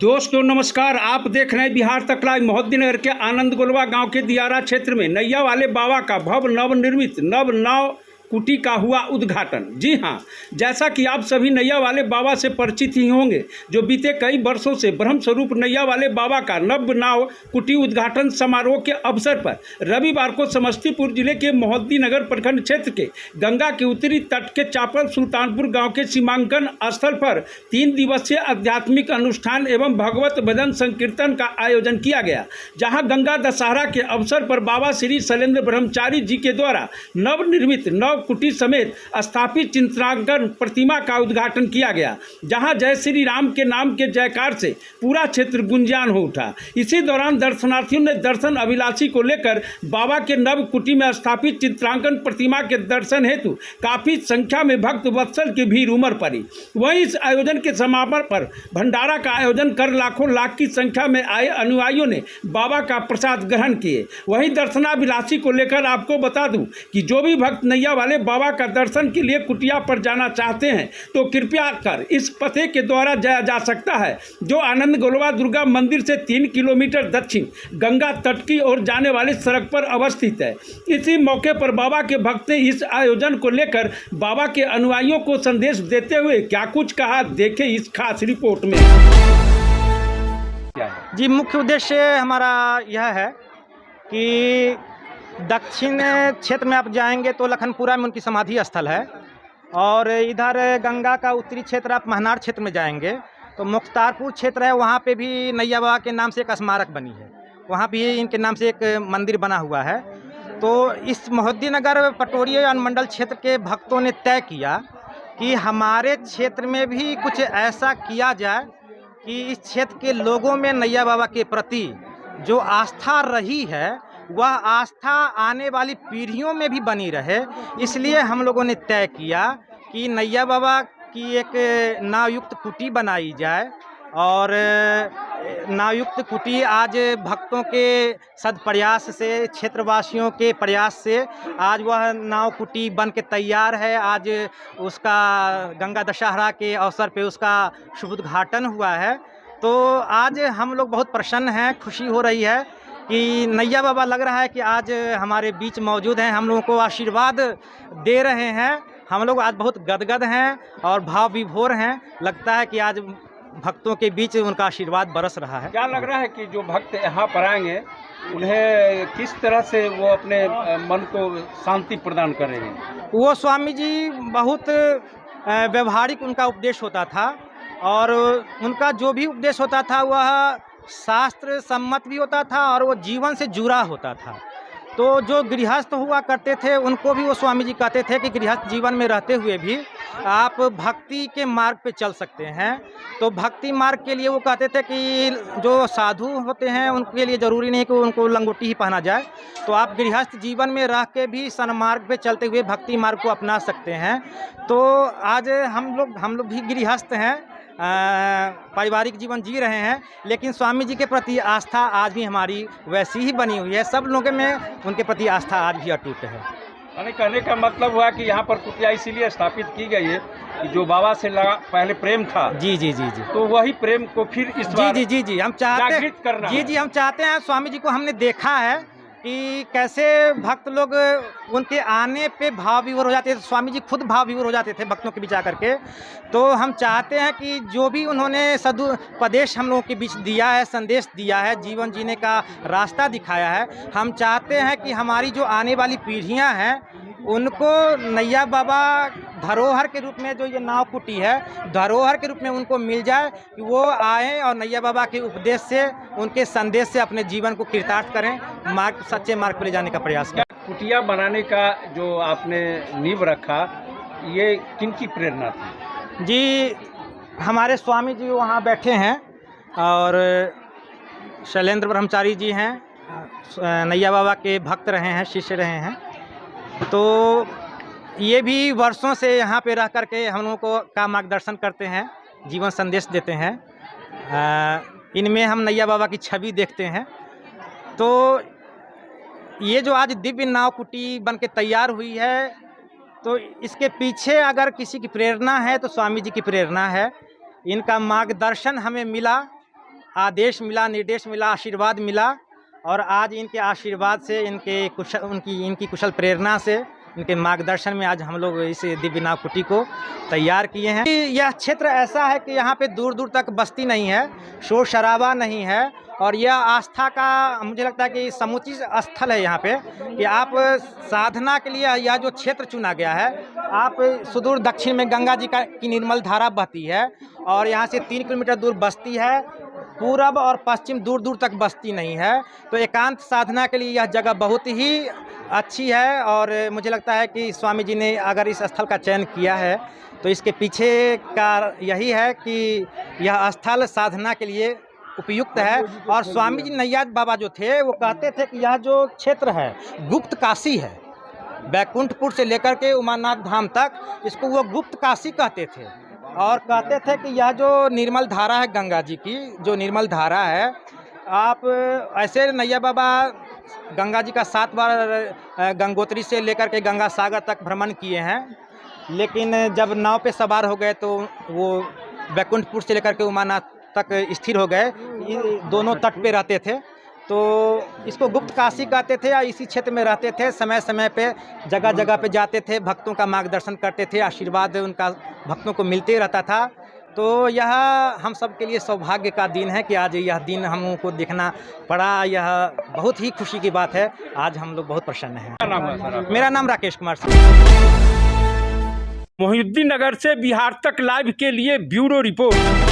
दोस्तों नमस्कार। आप देख रहे हैं बिहार तक लाइव। मोहद्दीनगर के आनंद गोलवा गांव के दियारा क्षेत्र में नैया वाले बाबा का भव्य नवनिर्मित नाव कुटी का हुआ उद्घाटन। जी हां, जैसा कि आप सभी नैया वाले बाबा से परिचित ही होंगे, जो बीते कई वर्षों से ब्रह्म स्वरूप नैया वाले बाबा का नव नाव कुटी उद्घाटन समारोह के अवसर पर रविवार को समस्तीपुर जिले के मोहद्दीनगर प्रखंड क्षेत्र के गंगा के उत्तरी तट के चापल सुल्तानपुर गांव के सीमांकन स्थल पर 3 दिवसीय आध्यात्मिक अनुष्ठान एवं भगवत भजन संकीर्तन का आयोजन किया गया, जहां गंगा दशहरा के अवसर पर बाबा श्री शैलेंद्र ब्रह्मचारी जी के द्वारा नवनिर्मित नव कुटी समेत स्थापित चित्रांकन प्रतिमा का उद्घाटन किया गया, जहां जय श्री राम के नाम के जयकार से पूरा क्षेत्र गुंजान हो उठा। इसी दौरान दर्शनार्थियों ने दर्शन अभिलाषी को लेकर बाबा के नव कुटी में स्थापित चित्रांकन प्रतिमा के दर्शन हेतु काफी संख्या में भक्त वत्सल की भीड़ उमड़ पड़ी। वहीं इस आयोजन के समापन पर भंडारा का आयोजन कर लाखों लाख की संख्या में आए अनुयायियों ने बाबा का प्रसाद ग्रहण किए। वहीं दर्शनाभिलाषी को लेकर आपको बता दूं कि जो भी भक्त नैया वाले बाबा का दर्शन के लिए कुटिया पर जाना चाहते हैं तो कृपया कर इस पते के द्वारा जाया जा सकता है, जो आनंद गोलवा दुर्गा मंदिर से 3 किलोमीटर दक्षिण गंगा तट की ओर जाने वाली सड़क पर अवस्थित है। इसी मौके पर बाबा के भक्त ने इस आयोजन को लेकर बाबा के अनुयायियों को संदेश देते हुए क्या कुछ कहा, देखें इस खास रिपोर्ट में। जी, मुख्य उद्देश्य हमारा यह है कि दक्षिण क्षेत्र में आप जाएंगे तो लखनपुरा में उनकी समाधि स्थल है, और इधर गंगा का उत्तरी क्षेत्र आप महनार क्षेत्र में जाएंगे तो मुख्तारपुर क्षेत्र है, वहाँ पे भी नैया बाबा के नाम से एक स्मारक बनी है, वहाँ भी इनके नाम से एक मंदिर बना हुआ है। तो इस मोहद्दीनगर पटोरी अनुमंडल क्षेत्र के भक्तों ने तय किया कि हमारे क्षेत्र में भी कुछ ऐसा किया जाए कि इस क्षेत्र के लोगों में नैया बाबा के प्रति जो आस्था रही है वह आस्था आने वाली पीढ़ियों में भी बनी रहे। इसलिए हम लोगों ने तय किया कि नैया बाबा की एक नावयुक्त कुटी बनाई जाए, और नावयुक्त कुटी आज भक्तों के सदप्रयास से, क्षेत्रवासियों के प्रयास से आज वह नाव कुटी बन के तैयार है। आज उसका गंगा दशहरा के अवसर पे उसका शुभ उद्घाटन हुआ है। तो आज हम लोग बहुत प्रसन्न हैं, खुशी हो रही है कि नैया बाबा लग रहा है कि आज हमारे बीच मौजूद हैं, हम लोगों को आशीर्वाद दे रहे हैं। हम लोग आज बहुत गदगद हैं और भाव विभोर हैं। लगता है कि आज भक्तों के बीच उनका आशीर्वाद बरस रहा है। क्या लग रहा है कि जो भक्त यहाँ पर आएंगे उन्हें किस तरह से वो अपने मन को शांति प्रदान करेंगे? वो स्वामी जी बहुत व्यवहारिक उनका उपदेश होता था, और उनका जो भी उपदेश होता था वह शास्त्र सम्मत भी होता था और वो जीवन से जुड़ा होता था। तो जो गृहस्थ हुआ करते थे उनको भी वो स्वामी जी कहते थे कि गृहस्थ जीवन में रहते हुए भी आप भक्ति के मार्ग पे चल सकते हैं। तो भक्ति मार्ग के लिए वो कहते थे कि जो साधु होते हैं उनके लिए ज़रूरी नहीं कि उनको लंगोटी ही पहना जाए, तो आप गृहस्थ जीवन में रह के भी सन्मार्ग पे चलते हुए भक्ति मार्ग को अपना सकते हैं। तो आज हम लोग भी गृहस्थ हैं, पारिवारिक जीवन जी रहे हैं, लेकिन स्वामी जी के प्रति आस्था आज भी हमारी वैसी ही बनी हुई है। सब लोगों में उनके प्रति आस्था आज भी अटूट है। यानी कहने का मतलब हुआ कि यहाँ पर कुटिया इसीलिए स्थापित की गई है कि जो बाबा से लगा पहले प्रेम था, जी जी जी जी, तो वही प्रेम को फिर इस बार जी जी जी हम चाहते हैं, जी हम चाहते हैं। स्वामी जी को हमने देखा है कि कैसे भक्त लोग उनके आने पे भाव विभोर हो जाते थे। स्वामी जी खुद भाव विभोर हो जाते थे भक्तों के बीच आकर के। तो हम चाहते हैं कि जो भी उन्होंने सदुपदेश हम लोगों के बीच दिया है, संदेश दिया है, जीवन जीने का रास्ता दिखाया है, हम चाहते हैं कि हमारी जो आने वाली पीढ़ियां हैं उनको नैया बाबा धरोहर के रूप में, जो ये नाव कुटी है धरोहर के रूप में उनको मिल जाए, कि वो आएँ और नैया बाबा के उपदेश से, उनके संदेश से अपने जीवन को कृतार्थ करें, मार्ग सच्चे मार्ग पर ले जाने का प्रयास करें। कुटिया बनाने का जो आपने नींव रखा, ये किनकी प्रेरणा थी? जी, हमारे स्वामी जी वहाँ बैठे हैं, और शैलेंद्र ब्रह्मचारी जी हैं, नैया बाबा के भक्त रहे हैं, शिष्य रहे हैं। तो ये भी वर्षों से यहाँ पे रह करके हम लोगों को का मार्गदर्शन करते हैं, जीवन संदेश देते हैं। इनमें हम नैया बाबा की छवि देखते हैं। तो ये जो आज दिव्य नाव कुटी बन के तैयार हुई है, तो इसके पीछे अगर किसी की प्रेरणा है तो स्वामी जी की प्रेरणा है। इनका मार्गदर्शन हमें मिला आदेश मिला, निर्देश मिला, आशीर्वाद मिला और आज इनके आशीर्वाद से, इनकी कुशल प्रेरणा से, इनके मार्गदर्शन में आज हम लोग इस दिव्य नाव कुटी को तैयार किए हैं। यह क्षेत्र ऐसा है कि यहाँ पे दूर दूर तक बस्ती नहीं है, शोर शराबा नहीं है और यह आस्था का मुझे लगता है कि समुचित स्थल है यहाँ पे कि आप साधना के लिए यह जो क्षेत्र चुना गया है। आप सुदूर दक्षिण में गंगा जी की निर्मल धारा बहती है और यहाँ से 3 किलोमीटर दूर बस्ती है, पूरब और पश्चिम दूर दूर तक बस्ती नहीं है। तो एकांत साधना के लिए यह जगह बहुत ही अच्छी है और मुझे लगता है कि स्वामी जी ने अगर इस स्थल का चयन किया है तो इसके पीछे का यही है कि यह स्थल साधना के लिए उपयुक्त है। और स्वामी जी नैया बाबा जो थे वो कहते थे कि यह जो क्षेत्र है गुप्त काशी है, बैकुंठपुर से लेकर के उमानाथ धाम तक इसको वो गुप्त काशी कहते थे और कहते थे कि यह जो निर्मल धारा है गंगा जी की, जो निर्मल धारा है, आप ऐसे नैया बाबा गंगा जी का 7 बार गंगोत्री से लेकर के गंगा सागर तक भ्रमण किए हैं, लेकिन जब नाव पे सवार हो गए तो वो बैकुंठपुर से लेकर के उमानाथ तक स्थिर हो गए। ये दोनों तट पे रहते थे तो इसको गुप्त काशी कहते थे या इसी क्षेत्र में रहते थे। समय समय पे जगह जगह पे जाते थे, भक्तों का मार्गदर्शन करते थे, आशीर्वाद उनका भक्तों को मिलते रहता था। तो यह हम सब के लिए सौभाग्य का दिन है कि आज यह दिन हम को देखना पड़ा। यह बहुत ही खुशी की बात है। आज हम लोग बहुत प्रसन्न हैं। मेरा नाम राकेश कुमार सिंह। मोहिउद्दीन नगर से बिहार तक लाइव के लिए ब्यूरो रिपोर्ट।